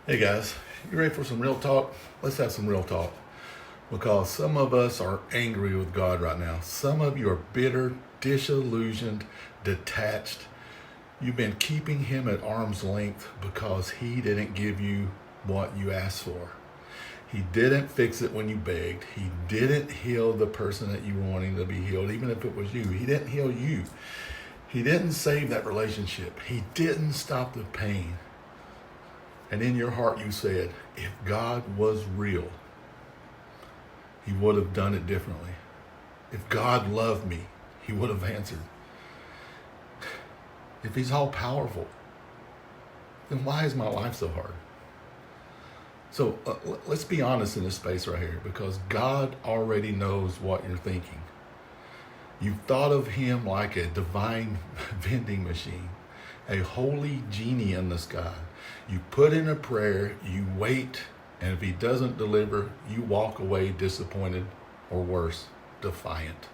Hey guys, you ready for some real talk? Let's have some real talk. Because some of us are angry with God right now. Some of you are bitter, disillusioned, detached. You've been keeping him at arm's length because he didn't give you what you asked for. He didn't fix it when you begged. He didn't heal the person that you were wanting to be healed, even if it was you. He didn't heal you. He didn't save that relationship. He didn't stop the pain. And in your heart you said, if God was real, he would have done it differently. If God loved me, he would have answered. If he's all powerful, then why is my life so hard? So let's be honest in this space right here, because God already knows what you're thinking. You've thought of him like a divine vending machine, a holy genie in the sky. You put in a prayer, you wait, and if he doesn't deliver, you walk away disappointed, or worse, defiant.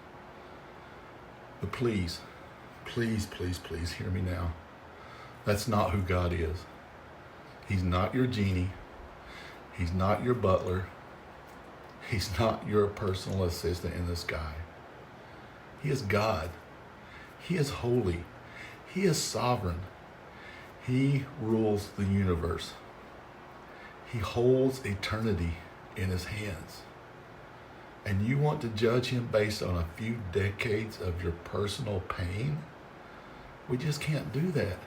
But please, please, please, please hear me now. That's not who God is. He's not your genie. He's not your butler. He's not your personal assistant in the sky. He is God. He is holy. He is sovereign. He rules the universe. He holds eternity in his hands. And you want to judge him based on a few decades of your personal pain? We just can't do that.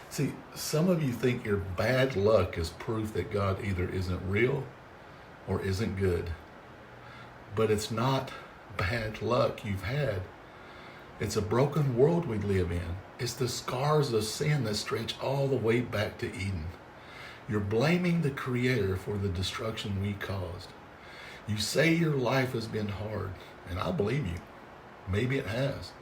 See, some of you think your bad luck is proof that God either isn't real or isn't good. But it's not bad luck you've had. It's a broken world we live in. It's the scars of sin that stretch all the way back to Eden. You're blaming the Creator for the destruction we caused. You say your life has been hard, and I believe you. Maybe it has.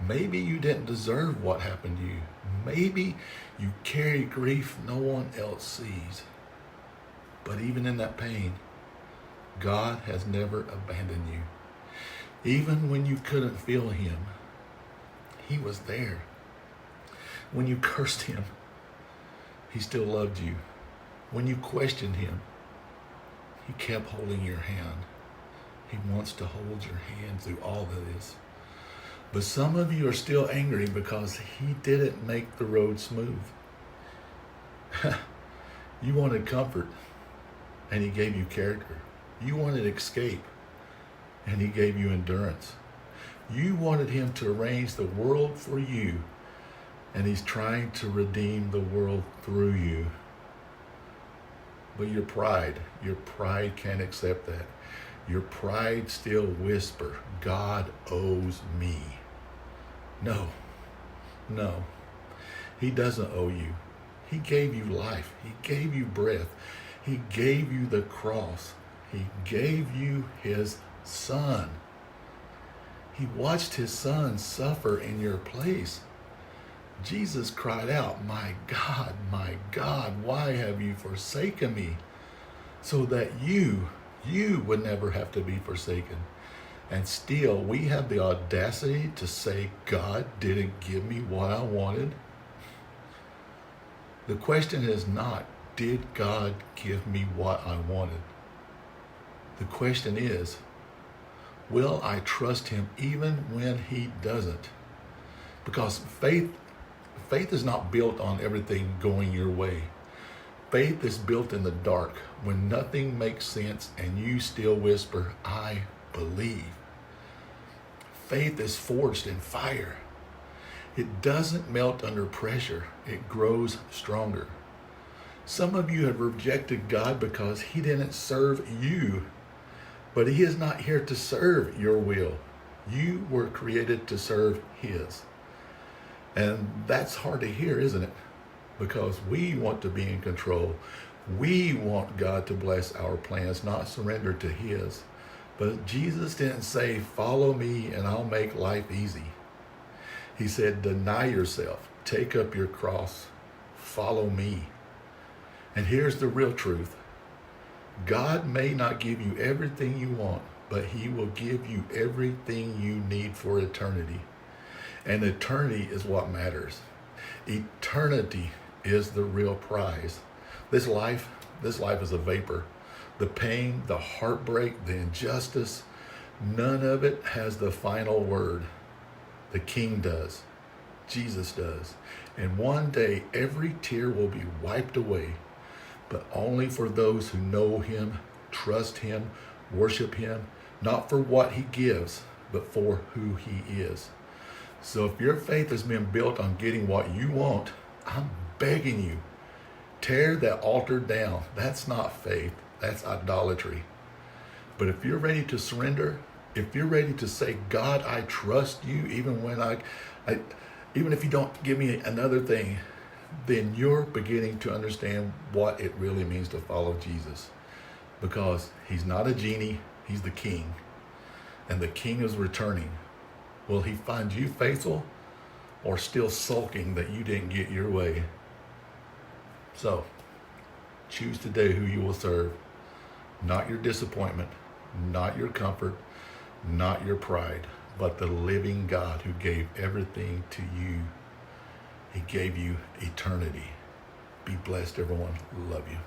Maybe you didn't deserve what happened to you. Maybe you carry grief no one else sees. But even in that pain, God has never abandoned you. Even when you couldn't feel him, he was there. When you cursed him, he still loved you. When you questioned him, he kept holding your hand. He wants to hold your hand through all of this. But some of you are still angry because he didn't make the road smooth. You wanted comfort, and he gave you character. You wanted escape, and he gave you endurance. You wanted him to arrange the world for you, and he's trying to redeem the world through you. But your pride can't accept that. Your pride still whisper, God owes me. No, he doesn't owe you. He gave you life. He gave you breath. He gave you the cross. He gave you his son. He watched his son suffer in your place. Jesus cried out, my God, why have you forsaken me? So that you would never have to be forsaken. And still, we have the audacity to say God didn't give me what I wanted. The question is not, did God give me what I wanted? The question is, will I trust him even when he doesn't? Because faith is not built on everything going your way. Faith is built in the dark when nothing makes sense and you still whisper, I believe. Faith is forged in fire. It doesn't melt under pressure. It grows stronger. Some of you have rejected God because he didn't serve you, but he is not here to serve your will. You were created to serve his. And that's hard to hear, isn't it? Because we want to be in control. We want God to bless our plans, not surrender to his. But Jesus didn't say, follow me and I'll make life easy. He said, deny yourself, take up your cross, follow me. And here's the real truth. God may not give you everything you want, but he will give you everything you need for eternity. And eternity is what matters. Eternity is the real prize. This life is a vapor. The pain, the heartbreak, the injustice, none of it has the final word. The King does. Jesus does. And one day every tear will be wiped away, but only for those who know him, trust him, worship him, not for what he gives, but for who he is. So if your faith has been built on getting what you want, I'm begging you, tear that altar down. That's not faith. That's idolatry. But if you're ready to surrender, if you're ready to say, God, I trust you, even when even if you don't give me another thing, then you're beginning to understand what it really means to follow Jesus. Because he's not a genie, he's the King. And the King is returning. Will he find you faithful or still sulking that you didn't get your way? So, choose today who you will serve. Not your disappointment, not your comfort, not your pride, but the living God who gave everything to you. He gave you eternity. Be blessed, everyone. Love you.